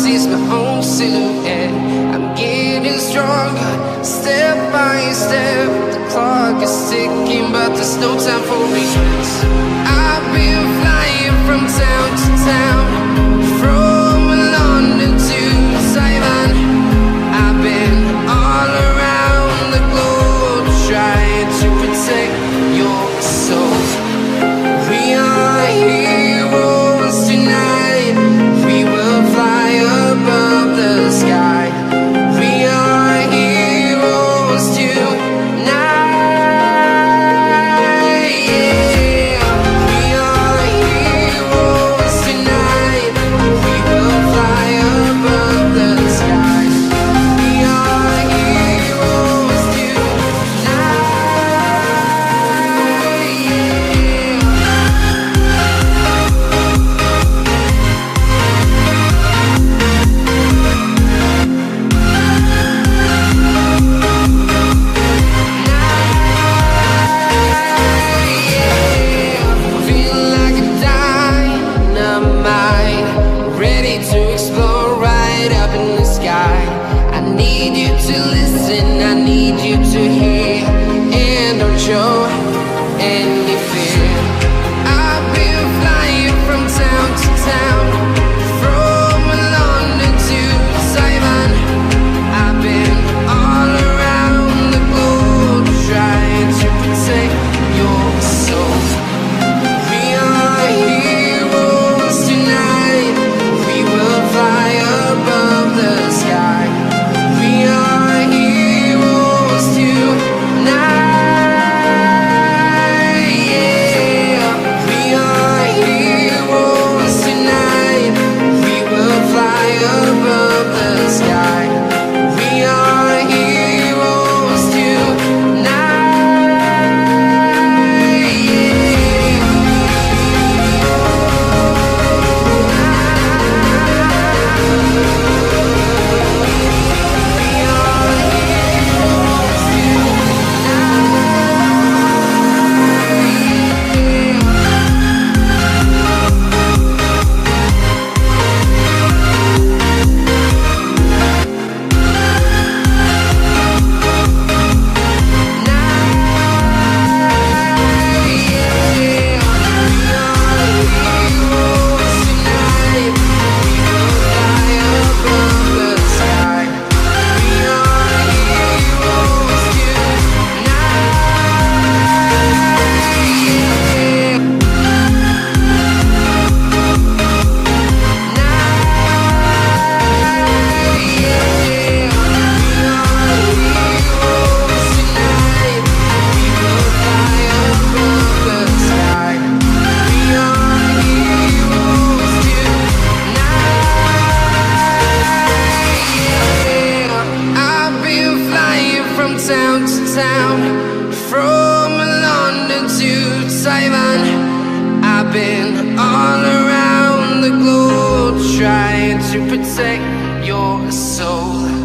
sees my own silhouette. I'm getting stronger, step by step. The clock is ticking, but there's no time for regrets. I've been flying from town to town, from London to Taiwan. I've been all around the globe, trying to protect your soul. We are heroes tonight. We will fly above the sky. We are heroes tonight. Yeah. We are heroes tonight. We will fly above the sky. We are heroes tonight. Feel like a dynamite, ready to explore right up in the sky. I need you to listen, I need you to hear, and don't show any fear. I've been flying from town to town, from London to Taiwan. I've been all around the globe, trying to protect your soul. We are heroes tonight. We will fly above the sky. We are heroes tonight. Yeah. We are heroes tonight. We will fly above the sky. We are heroes tonight. I've been flying from town to town, from London to Taiwan. I've been all around the globe, trying to protect your soul.